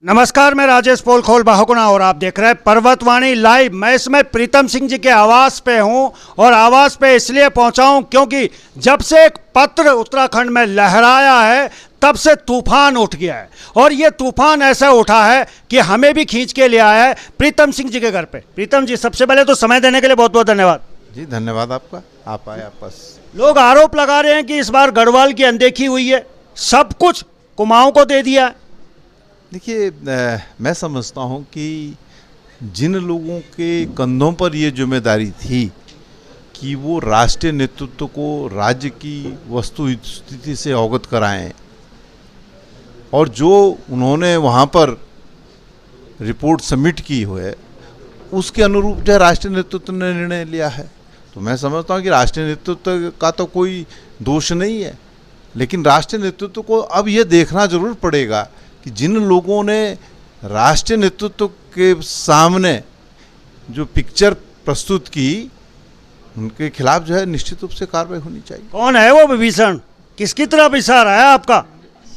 नमस्कार, मैं राजेश पोलखोल बाहुगुणा और आप देख रहे हैं पर्वतवाणी लाइव। मैं इसमें प्रीतम सिंह जी के आवास पे हूं और आवास पे इसलिए पहुंचा हूं क्योंकि जब से एक पत्र उत्तराखंड में लहराया है तब से तूफान उठ गया है और ये तूफान ऐसा उठा है कि हमें भी खींच के ले आया है प्रीतम सिंह जी के घर पे। प्रीतम जी, सबसे पहले तो समय देने के लिए बहुत बहुत धन्यवाद। जी धन्यवाद आपका, आप आए आप पास। लोग आरोप लगा रहे हैं कि इस बार गढ़वाल की अनदेखी हुई है, सब कुछ कुमाऊं को दे दिया है। देखिए, मैं समझता हूँ कि जिन लोगों के कंधों पर ये जिम्मेदारी थी कि वो राष्ट्रीय नेतृत्व को राज्य की वस्तु स्थिति से अवगत कराएं और जो उन्होंने वहाँ पर रिपोर्ट सबमिट की है उसके अनुरूप जो राष्ट्रीय नेतृत्व ने निर्णय लिया है, तो मैं समझता हूँ कि राष्ट्रीय नेतृत्व का तो कोई दोष नहीं है, लेकिन राष्ट्रीय नेतृत्व को अब ये देखना जरूर पड़ेगा कि जिन लोगों ने राष्ट्रीय नेतृत्व के सामने जो पिक्चर प्रस्तुत की उनके खिलाफ जो है निश्चित रूप से कार्रवाई होनी चाहिए। कौन है वो विभीषण? किसकी तरफ इशारा है आपका?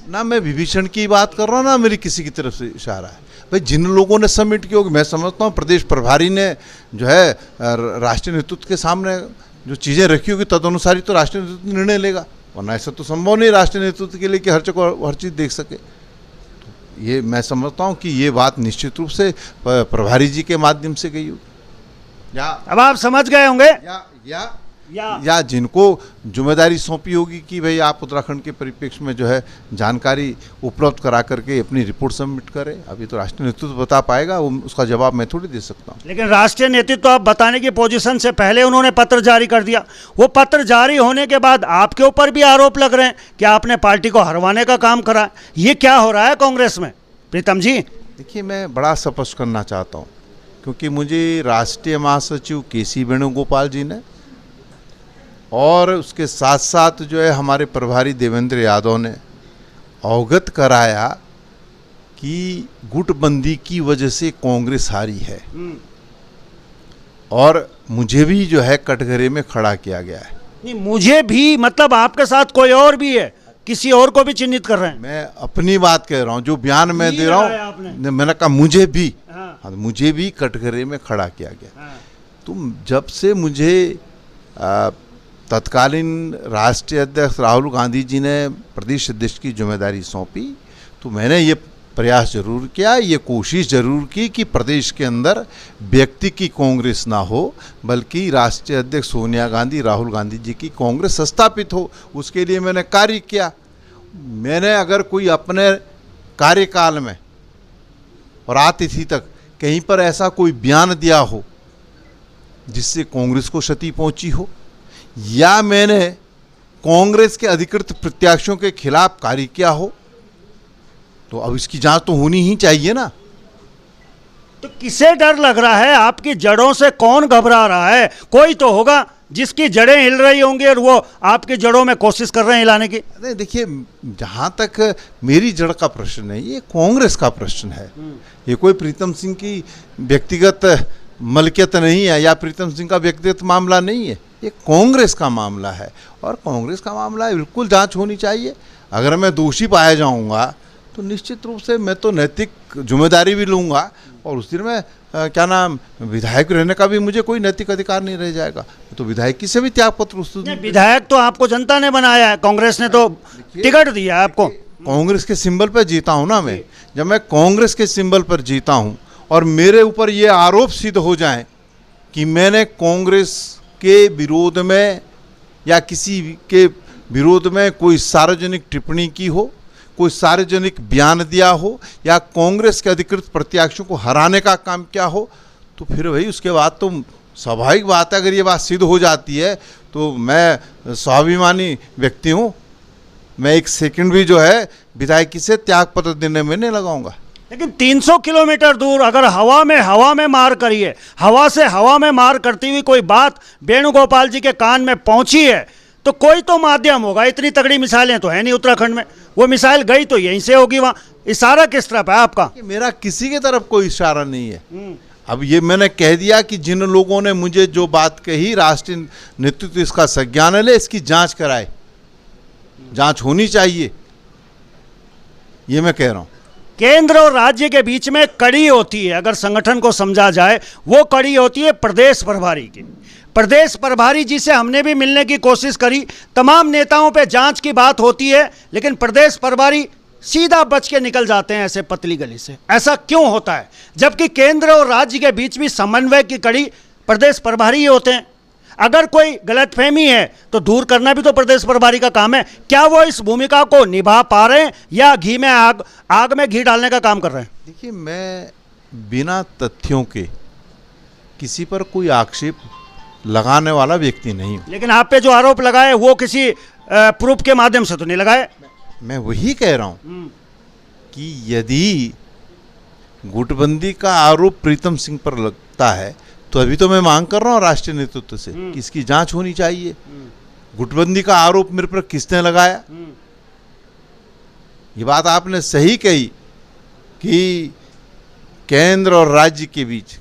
ना मैं विभीषण की बात कर रहा हूँ ना मेरी किसी की तरफ से इशारा है। भाई जिन लोगों ने सबमिट किया होगी, मैं समझता हूँ प्रदेश प्रभारी ने जो है राष्ट्रीय नेतृत्व के सामने जो चीज़ें रखी होगी तदनुसार ही तो राष्ट्रीय नेतृत्व निर्णय लेगा, वरना ऐसा तो संभव नहीं राष्ट्रीय नेतृत्व के लिए कि हर चीज़ देख सके। ये मैं समझता हूँ कि ये बात निश्चित रूप से प्रभारी जी के माध्यम से गई होगी, अब आप समझ गए होंगे या जिनको जिम्मेदारी सौंपी होगी कि भाई आप उत्तराखंड के परिप्रेक्ष्य में जो है जानकारी उपलब्ध करा करके अपनी रिपोर्ट सबमिट करें। अभी तो राष्ट्रीय नेतृत्व बता पाएगा, उसका जवाब मैं थोड़ी दे सकता हूँ। लेकिन राष्ट्रीय नेतृत्व आप बताने की पोजीशन से पहले उन्होंने पत्र जारी कर दिया। वो पत्र जारी होने के बाद आपके ऊपर भी आरोप लग रहे हैं कि आपने पार्टी को हरवाने का काम करा। ये क्या हो रहा है कांग्रेस में प्रीतम जी? देखिए, मैं बड़ा स्पष्ट करना चाहता हूँ क्योंकि मुझे राष्ट्रीय महासचिव केसी वेणुगोपाल जी ने और उसके साथ साथ जो है हमारे प्रभारी देवेंद्र यादव ने अवगत कराया कि गुटबंदी की वजह से कांग्रेस हारी है और मुझे भी जो है कटघरे में खड़ा किया गया है। नहीं, मुझे भी मतलब आपके साथ कोई और भी है, किसी और को भी चिन्हित कर रहे हैं? मैं अपनी बात कह रहा हूँ, जो बयान मैं दे रहा हूँ, मैंने कहा मुझे भी मुझे भी कटघरे में खड़ा किया गया। तुम जब से मुझे तत्कालीन राष्ट्रीय अध्यक्ष राहुल गांधी जी ने प्रदेश अध्यक्ष की जिम्मेदारी सौंपी तो मैंने ये प्रयास जरूर किया, ये कोशिश जरूर की कि प्रदेश के अंदर व्यक्ति की कांग्रेस ना हो बल्कि राष्ट्रीय अध्यक्ष सोनिया गांधी राहुल गांधी जी की कांग्रेस स्थापित हो। उसके लिए मैंने कार्य किया। मैंने अगर कोई अपने कार्यकाल में और आतिथि तक कहीं पर ऐसा कोई बयान दिया हो जिससे कांग्रेस को क्षति पहुंची हो या मैंने कांग्रेस के अधिकृत प्रत्याशियों के खिलाफ कार्य किया हो तो अब इसकी जांच तो होनी ही चाहिए ना। तो किसे डर लग रहा है? आपकी जड़ों से कौन घबरा रहा है? कोई तो होगा जिसकी जड़ें हिल रही होंगी और वो आपकी जड़ों में कोशिश कर रहे हैं हिलाने की। अरे देखिए, जहाँ तक मेरी जड़ का प्रश्न है ये कांग्रेस का प्रश्न है, ये कोई प्रीतम सिंह की व्यक्तिगत मलकियत नहीं है या प्रीतम सिंह का व्यक्तिगत मामला नहीं है, ये कांग्रेस का मामला है और कांग्रेस का मामला है, बिल्कुल जांच होनी चाहिए। अगर मैं दोषी पाया जाऊंगा तो निश्चित रूप से मैं तो नैतिक जिम्मेदारी भी लूँगा और उस दिन में क्या नाम विधायक रहने का भी मुझे कोई नैतिक अधिकार नहीं रह जाएगा। तो विधायकी से भी त्यागपत्र प्रस्तुत। विधायक तो आपको जनता ने बनाया है, कांग्रेस ने तो टिकट दिया है आपको। कांग्रेस के सिंबल पर जीता हूँ ना मैं। जब मैं कांग्रेस के सिंबल पर जीता हूँ और मेरे ऊपर ये आरोप सिद्ध हो जाए कि मैंने कांग्रेस के विरोध में या किसी के विरोध में कोई सार्वजनिक टिप्पणी की हो, कोई सार्वजनिक बयान दिया हो या कांग्रेस के अधिकृत प्रत्याशियों को हराने का काम किया हो तो फिर भाई उसके बाद तो स्वाभाविक बात है, अगर ये बात सिद्ध हो जाती है तो मैं स्वाभिमानी व्यक्ति हूँ, मैं एक सेकंड भी जो है विधायकी से त्यागपत्र देने में नहीं लगाऊंगा। लेकिन 300 किलोमीटर दूर अगर हवा में मार करिए, हवा से हवा में मार करती हुई कोई बात वेणुगोपाल जी के कान में पहुंची है तो कोई तो माध्यम होगा। इतनी तगड़ी मिसाइलें तो है नहीं उत्तराखंड में, वो मिसाइल गई तो यहीं से होगी। वहाँ इशारा किस तरफ है आपका? मेरा किसी की तरफ कोई इशारा नहीं है। अब ये मैंने कह दिया कि जिन लोगों ने मुझे जो बात कही राष्ट्रीय नेतृत्व इसका संज्ञान ले, इसकी जांच कराए, जांच होनी चाहिए, ये मैं कह रहा हूँ। केंद्र और राज्य के बीच में कड़ी होती है, अगर संगठन को समझा जाए, वो कड़ी होती है प्रदेश प्रभारी की। प्रदेश प्रभारी जी से हमने भी मिलने की कोशिश करी, तमाम नेताओं पे जांच की बात होती है, लेकिन प्रदेश प्रभारी सीधा बच के निकल जाते हैं ऐसे पतली गली से। ऐसा क्यों होता है, जबकि केंद्र और राज्य के बीच भी समन्वय की कड़ी प्रदेश प्रभारी ही होते हैं। अगर कोई गलतफहमी है तो दूर करना भी तो प्रदेश प्रभारी का काम है। क्या वो इस भूमिका को निभा पा रहे हैं या घी में आग में घी डालने का काम कर रहे हैं? देखिए, मैं बिना तथ्यों के किसी पर कोई आक्षेप लगाने वाला व्यक्ति नहीं हूँ। लेकिन आप पे जो आरोप लगाए वो किसी प्रूफ के माध्यम से तो नहीं लगाए। मैं वही कह रहा हूँ कि यदि गुटबंदी का आरोप प्रीतम सिंह पर लगता है तो अभी तो मैं मांग कर रहा हूँ राष्ट्रीय नेतृत्व से कि इसकी जांच होनी चाहिए। गुटबंदी का आरोप मेरे पर किसने लगाया? ये बात आपने सही कही कि केंद्र और राज्य के बीच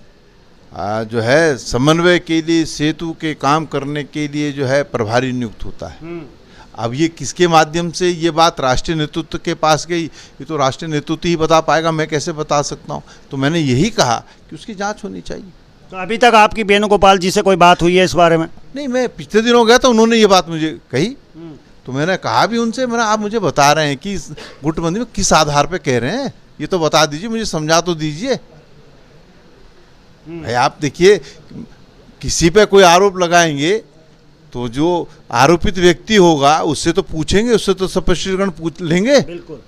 जो है समन्वय के लिए, सेतु के काम करने के लिए जो है प्रभारी नियुक्त होता है। अब ये किसके माध्यम से ये बात राष्ट्रीय नेतृत्व के पास गई, ये तो राष्ट्रीय नेतृत्व ही बता पाएगा, मैं कैसे बता सकता हूँ। तो मैंने यही कहा कि उसकी जांच होनी चाहिए। तो अभी तक आपकी वेणुगोपाल जी से कोई बात हुई है इस बारे में? नहीं, मैं पिछले दिनों गया तो उन्होंने ये बात मुझे कही, तो मैंने कहा भी उनसे, मैंने आप मुझे बता रहे हैं कि गुटबंदी में किस आधार पे कह रहे हैं, ये तो बता दीजिए, मुझे समझा तो दीजिए। भाई आप देखिए, किसी पे कोई आरोप लगाएंगे तो जो आरोपित व्यक्ति होगा उससे तो पूछेंगे, उससे तो स्पष्टीकरण पूछ लेंगे। बिल्कुल।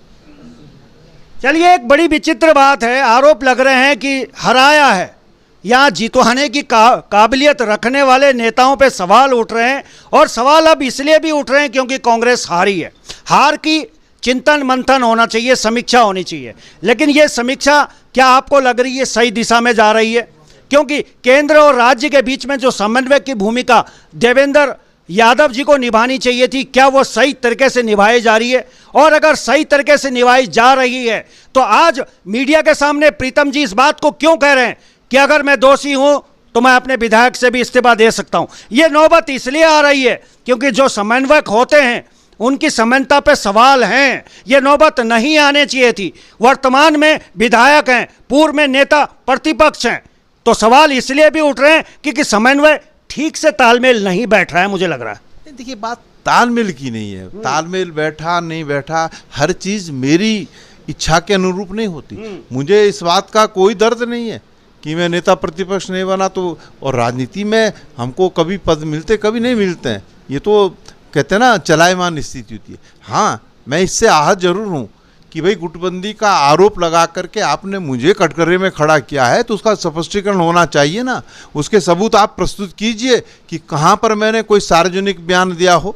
चलिए, एक बड़ी विचित्र बात है, आरोप लग रहे हैं कि हराया है, यहाँ जितवाने की काबिलियत रखने वाले नेताओं पे सवाल उठ रहे हैं। और सवाल अब इसलिए भी उठ रहे हैं क्योंकि कांग्रेस हारी है। हार की चिंतन मंथन होना चाहिए, समीक्षा होनी चाहिए, लेकिन ये समीक्षा क्या आपको लग रही है सही दिशा में जा रही है? क्योंकि केंद्र और राज्य के बीच में जो समन्वय की भूमिका देवेंद्र यादव जी को निभानी चाहिए थी, क्या वो सही तरीके से निभाई जा रही है? और अगर सही तरीके से निभाई जा रही है तो आज मीडिया के सामने प्रीतम जी इस बात को क्यों कह रहे हैं कि अगर मैं दोषी हूं तो मैं अपने विधायक से भी इस्तीफा दे सकता हूं? ये नौबत इसलिए आ रही है क्योंकि जो समन्वयक होते हैं उनकी समानता पे सवाल हैं। ये नौबत नहीं आने चाहिए थी। वर्तमान में विधायक हैं, पूर्व में नेता प्रतिपक्ष हैं, तो सवाल इसलिए भी उठ रहे हैं क्योंकि समन्वय ठीक से तालमेल नहीं बैठ रहा है, मुझे लग रहा है। देखिए, बात तालमेल की नहीं है। तालमेल बैठा नहीं बैठा, हर चीज़ मेरी इच्छा के अनुरूप नहीं होती। मुझे इस बात का कोई दर्द नहीं है कि मैं नेता प्रतिपक्ष नहीं बना तो, और राजनीति में हमको कभी पद मिलते कभी नहीं मिलते हैं, ये तो कहते हैं ना चलायमान स्थिति होती है। हाँ, मैं इससे आहत जरूर हूँ कि भाई गुटबंदी का आरोप लगा करके आपने मुझे कटघरे में खड़ा किया है तो उसका स्पष्टीकरण होना चाहिए ना। उसके सबूत आप प्रस्तुत कीजिए कि कहाँ पर मैंने कोई सार्वजनिक बयान दिया हो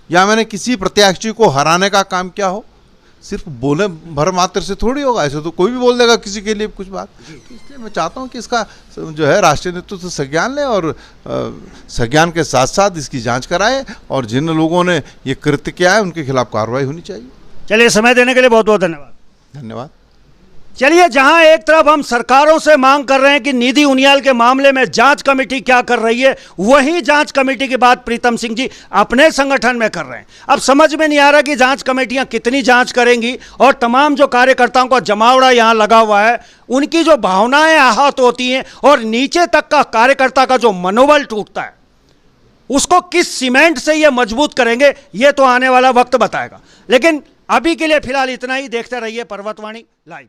या मैंने किसी प्रत्याशी को हराने का काम किया हो। सिर्फ बोले भर मात्र से थोड़ी होगा, ऐसे तो कोई भी बोल देगा किसी के लिए कुछ बात। तो इसलिए मैं चाहता हूँ कि इसका जो है राष्ट्रीय नेतृत्व संज्ञान ले और संज्ञान के साथ साथ इसकी जांच कराए और जिन लोगों ने ये कृत्य किया है उनके खिलाफ कार्रवाई होनी चाहिए। चलिए, समय देने के लिए बहुत बहुत धन्यवाद। धन्यवाद। चलिए, जहां एक तरफ हम सरकारों से मांग कर रहे हैं कि निधि उनियाल के मामले में जांच कमेटी क्या कर रही है, वहीं जांच कमेटी की बात प्रीतम सिंह जी अपने संगठन में कर रहे हैं। अब समझ में नहीं आ रहा कि जांच कमेटियां कितनी जांच करेंगी और तमाम जो कार्यकर्ताओं का जमावड़ा यहां लगा हुआ है, उनकी जो भावनाएं आहत होती हैं और नीचे तक का कार्यकर्ता का जो मनोबल टूटता है, उसको किस सीमेंट से ये मजबूत करेंगे, ये तो आने वाला वक्त बताएगा। लेकिन अभी के लिए फिलहाल इतना ही। देखते रहिए पर्वतवाणी लाइव।